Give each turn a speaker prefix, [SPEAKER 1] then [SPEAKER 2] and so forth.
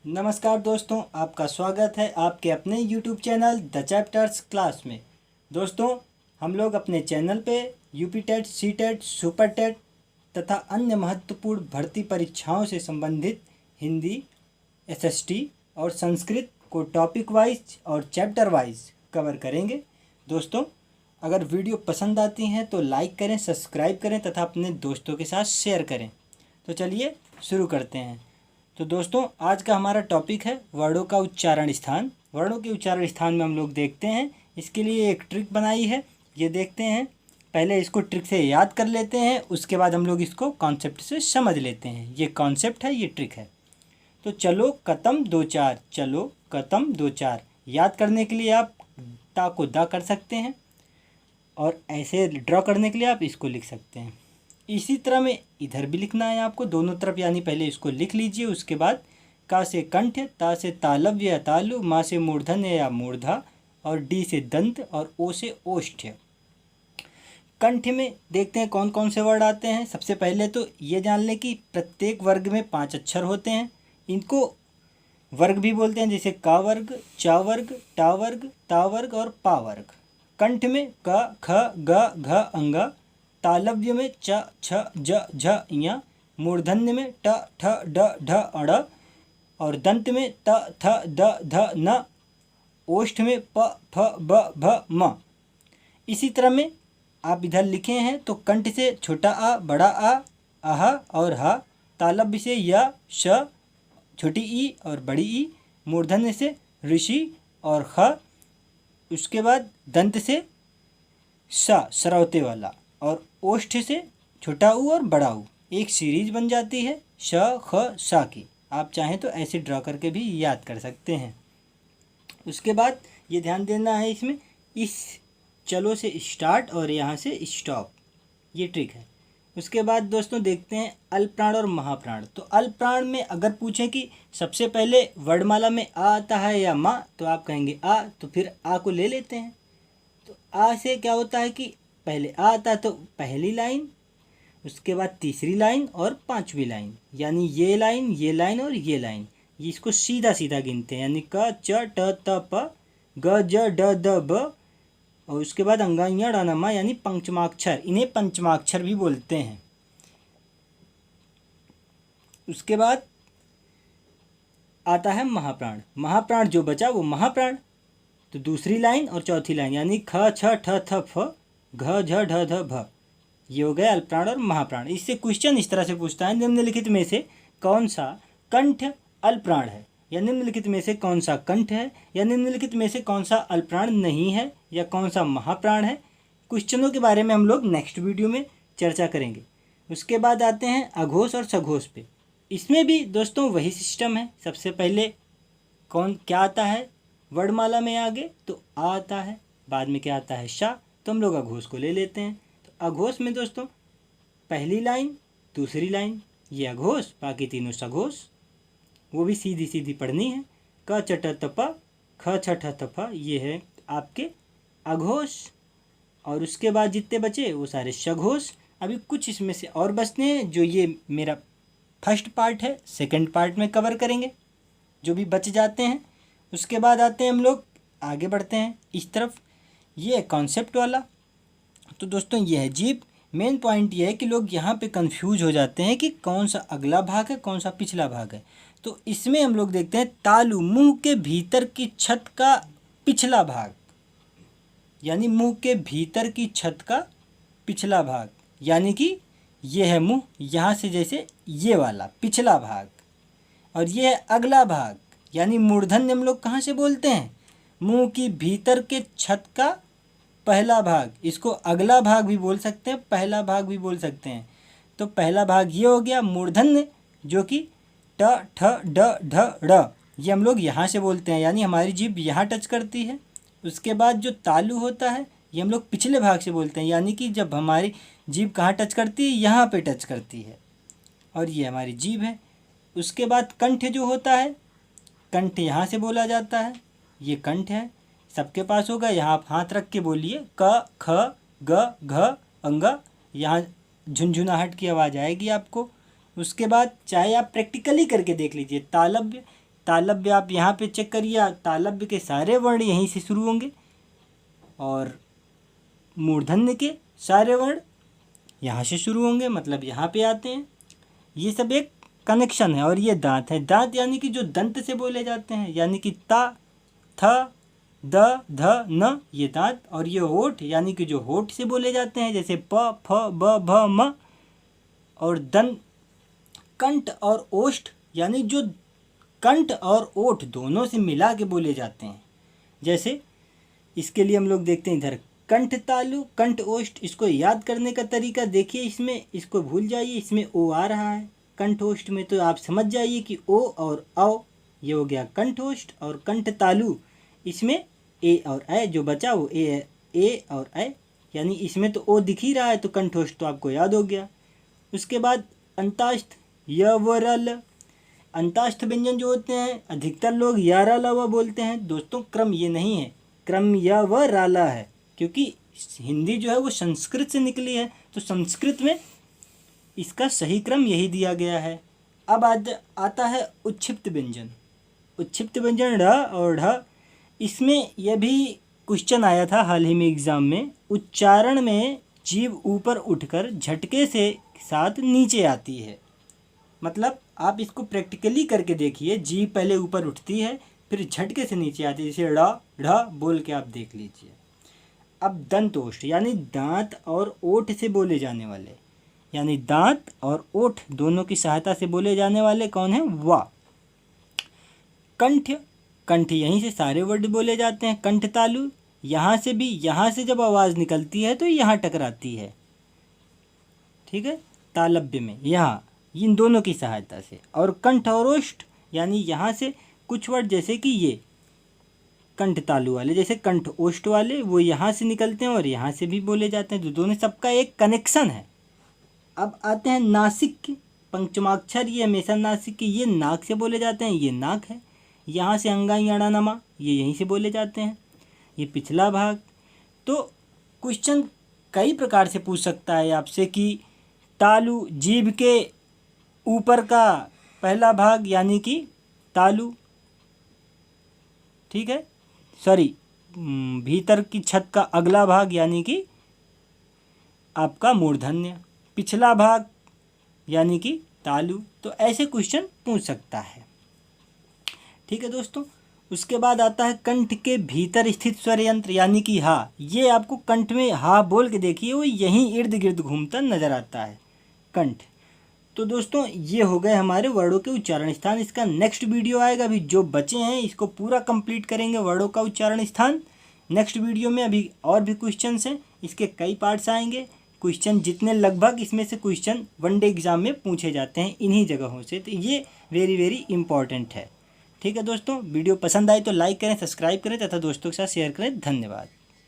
[SPEAKER 1] नमस्कार दोस्तों, आपका स्वागत है आपके अपने YouTube channel the chapters class में। दोस्तों, हम लोग अपने चैनल पे UP TET, C TET, super TET तथा अन्य महत्वपूर्ण भर्ती परीक्षाओं से संबंधित हिंदी, एसएसटी और संस्कृत को टॉपिक वाइज और चैप्टर वाइज कवर करेंगे। दोस्तों, अगर वीडियो पसंद आती हैं तो लाइक करें, सब्सक्राइब करें तथा अपने दोस्तों के साथ शेयर करें। तो चलिए शुरू करते हैं। तो दोस्तों, आज का हमारा टॉपिक है वर्णों का उच्चारण स्थान। वर्णों के उच्चारण स्थान में हम लोग देखते हैं, इसके लिए एक ट्रिक बनाई है, ये देखते हैं। पहले इसको ट्रिक से याद कर लेते हैं, उसके बाद हम लोग इसको कॉन्सेप्ट से समझ लेते हैं। ये कॉन्सेप्ट है, ये ट्रिक है। तो चलो कतम दो चार, चलो कतम दो चार याद करने के लिए आप ता को दा कर सकते हैं और ऐसे ड्रॉ करने के लिए आप इसको लिख सकते हैं। इसी तरह में इधर भी लिखना है आपको, दोनों तरफ, यानी पहले इसको लिख लीजिए, उसके बाद का से कंठ, ता से तालव्य या तालु, मा से मूर्धन्य या मूर्धा और डी से दंत और ओ से ओष्ठ्य। कंठ में देखते हैं कौन कौन से वर्ड आते हैं। सबसे पहले तो ये जान लें कि प्रत्येक वर्ग में 5 अक्षर होते हैं। इनको वर्ग भी बोलते हैं, जैसे का वर्ग, चा वर्ग, टा वर्ग, ता वर्ग और पा वर्ग। कंठ में क, ख, ग, घ, अंगा, तालव्य में च, छ, ज, झ, ञ, मूर्धन्य में ट, ठ, ड, ढ, अड़ और दंत में त, थ, द, ध, न, ओष्ठ में प, फ, ब, भ, म। इसी तरह में आप इधर लिखे हैं तो कंठ से छोटा आ, बड़ा आ, आह और हा, तालव्य से य, श, छोटी ई और बड़ी ई, मूर्धन्य से ऋषि और ख, उसके बाद दंत से सा, सरौते वाला, और ओष्ठ से छोटा ऊ और बड़ा ऊ। एक सीरीज बन जाती है श, ख, सा की। आप चाहें तो ऐसे ड्रॉ करके भी याद कर सकते हैं। उसके बाद ये ध्यान देना है, इसमें इस चलो से स्टार्ट और यहाँ से स्टॉप, ये ट्रिक है। उसके बाद दोस्तों देखते हैं अल्पप्राण और महाप्राण। तो अल्पप्राण में अगर पूछें कि सबसे पहले वर्णमाला में आ आता है या मा, तो आप कहेंगे आ, तो फिर आ को ले लेते हैं। तो आ से क्या होता है कि पहले आ आता है तो पहली लाइन, उसके बाद तीसरी लाइन और 5वीं लाइन, यानी ये लाइन और ये लाइन। ये इसको सीधा सीधा गिनते हैं, यानी क, च, ट, त, प, ग, ज, ड, द, ब और उसके बाद अंगा, ञ, ण, न, म, यानी पंचमाक्षर। इन्हें पंचमाक्षर भी बोलते हैं। उसके बाद आता है महाप्राण। महाप्राण जो बचा वो महाप्राण। तो दूसरी लाइन और चौथी लाइन, यानी ख, छ, ठ, थ, फ, घ, झ, ढ, ध, भ, ये हो गए अल्पप्राण और महाप्राण। इससे क्वेश्चन इस तरह से पूछता है, निम्नलिखित में से कौन सा कंठ अल्पप्राण है, या निम्नलिखित में से कौन सा कंठ है, या निम्नलिखित में से कौन सा अल्पप्राण नहीं है, या कौन सा महाप्राण है। क्वेश्चनों के बारे में हम लोग नेक्स्ट वीडियो में चर्चा करेंगे। उसके बाद आते हैं अघोष और सघोष पे। इसमें भी दोस्तों वही सिस्टम है। सबसे पहले कौन क्या आता है वर्णमाला में, आगे तो आ आता है, बाद में क्या आता है शा, तो हम लोग अघोष को ले लेते हैं। तो अघोष में दोस्तों पहली लाइन, दूसरी लाइन, ये अघोष, बाकी तीनों सघोष। वो भी सीधी सीधी पढ़नी है। क, च, ट, त, प, ख, छ, ठ, त, फ, ये है आपके अघोष। और उसके बाद जितने बचे वो सारे सघोष। अभी कुछ इसमें से और बचते हैं, जो ये मेरा फर्स्ट पार्ट है, सेकंड पार्ट में कवर करेंगे जो भी बच जाते हैं। उसके बाद आते हैं हम लोग आगे बढ़ते हैं इस तरफ, ये कॉन्सेप्ट वाला। तो दोस्तों ये है जीभ। मेन पॉइंट ये है कि लोग यहाँ पे कंफ्यूज हो जाते हैं कि कौन सा अगला भाग है, कौन सा पिछला भाग है। तो इसमें हम लोग देखते हैं तालु, मुंह के भीतर की छत का पिछला भाग, यानी मुंह के भीतर की छत का पिछला भाग, यानी कि ये है मुंह, यहाँ से जैसे ये वाला पिछला भाग, और ये है अगला भाग, यानी मूर्धन्य हम लोग कहाँ से बोलते हैं, मुंह की भीतर के छत का पहला भाग। इसको अगला भाग भी बोल सकते हैं, पहला भाग भी बोल सकते हैं। तो पहला भाग ये हो गया मूर्धन्य, जो कि ट, ठ, ड, ढ, ड़, ये हम लोग यहाँ से बोलते हैं, यानी हमारी जीभ यहाँ टच करती है। उसके बाद जो तालु होता है ये हम लोग पिछले भाग से बोलते हैं, यानी कि जब हमारी जीभ कहाँ टच करती है, यहाँ पे टच करती है, और ये हमारी जीभ है। उसके बाद कंठ जो होता है, कंठ यहाँ से बोला जाता है, ये कंठ है, सबके पास होगा। यहाँ आप हाथ रख के बोलिए क, ख, ग, घ, अंगा, यहाँ झुनझुनाहट की आवाज़ आएगी आपको। उसके बाद चाहे आप प्रैक्टिकली करके देख लीजिए, तालव्य तालव्य आप यहाँ पे चेक करिए, तालव्य के सारे वर्ण यहीं से शुरू होंगे और मूर्धन्य के सारे वर्ण यहाँ से शुरू होंगे, मतलब यहाँ पे आते हैं। ये सब एक कनेक्शन है। और ये दांत है, दांत यानी कि जो दंत से बोले जाते हैं, यानी कि ता, थ, द, ध, न, ये दांत। और ये होठ यानी कि जो होठ से बोले जाते हैं, जैसे प, फ, ब, भ, म। और दंत, कंठ और ओष्ठ यानी जो कंठ और ओठ दोनों से मिला के बोले जाते हैं। जैसे इसके लिए हम लोग देखते हैं इधर कंठ तालु, कंठ ओष्ठ। इसको याद करने का तरीका देखिए, इसमें इसको भूल जाइए, इसमें ओ आ रहा है कंठ ओष्ठ में, तो आप समझ जाइए कि ओ और औ, ये हो गया कंठ ओष्ठ। और कंठ तालु, इसमें ए और ए जो बचा वो ए और ए, यानी इसमें तो ओ दिख ही रहा है, तो कंठ ओष्ठ तो आपको याद हो गया। उसके बाद अंतास्थ, य व र ल। अंतास्थ व्यंजन जो होते हैं अधिकतर लोग या रा ला वा बोलते हैं। दोस्तों क्रम ये नहीं है, क्रम या व रा ला है, क्योंकि हिंदी जो है वो संस्कृत से निकली है, तो संस्कृत में इसका सही क्रम यही दिया गया है। अब आता है उच्छिप्त व्यंजन। उच्छिप्त व्यंजन ढ और ढ। इसमें यह भी क्वेश्चन आया था हाल ही में एग्ज़ाम में। उच्चारण में जीभ ऊपर उठकर झटके से साथ नीचे आती है। मतलब आप इसको प्रैक्टिकली करके देखिए, जीभ पहले ऊपर उठती है फिर झटके से नीचे आती है, जैसे ढ ढ बोल के आप देख लीजिए। अब दंतोष्ठ यानी दांत और ओठ से बोले जाने वाले, यानी दांत और ओठ दोनों की सहायता से बोले जाने वाले कौन है? वा। कंठ, कंठ यहीं से सारे वर्ड बोले जाते हैं। कंठ तालु, यहाँ से भी, यहाँ से जब आवाज़ निकलती है तो यहाँ टकराती है, ठीक है, तालव्य में, यहाँ इन दोनों की सहायता से। और कंठ और ओष्ठ यानी यहाँ से कुछ वर्ड जैसे कि ये कंठ तालु वाले, जैसे कंठ ओष्ठ वाले, वो यहाँ से निकलते हैं और यहाँ से भी बोले जाते हैं, तो दोनों सबका एक कनेक्शन है। अब आते हैं नासिक के। पंचमाक्षर ये हमेशा नासिक के, ये नाक से बोले जाते हैं, ये नाक है। यहाँ से अंगाई अणानमा, ये यहीं से बोले जाते हैं, ये पिछला भाग। तो क्वेश्चन कई प्रकार से पूछ सकता है आपसे कि तालु, जीभ के ऊपर का पहला भाग यानी कि तालु, ठीक है, सॉरी, भीतर की छत का अगला भाग यानी कि आपका मूर्धन्य, पिछला भाग यानी कि तालु। तो ऐसे क्वेश्चन पूछ सकता है, ठीक है दोस्तों। उसके बाद आता है कंठ के भीतर स्थित स्वर यंत्र यानी कि हा। ये आपको कंठ में हा बोल के देखिए, वो यहीं इर्द गिर्द घूमता नजर आता है कंठ। तो दोस्तों ये हो गए हमारे वर्डों के उच्चारण स्थान। इसका नेक्स्ट वीडियो आएगा, अभी जो बचे हैं इसको पूरा कंप्लीट करेंगे वर्डों का उच्चारण स्थान नेक्स्ट वीडियो में। अभी और भी क्वेश्चंस हैं, इसके कई पार्ट्स आएंगे। क्वेश्चन जितने लगभग इसमें से क्वेश्चन वनडे एग्जाम में पूछे जाते हैं इन्हीं जगहों से, तो ये वेरी वेरी इंपॉर्टेंट है, ठीक है दोस्तों। वीडियो पसंद आए तो लाइक करें, सब्सक्राइब करें तथा दोस्तों के साथ शेयर करें। धन्यवाद।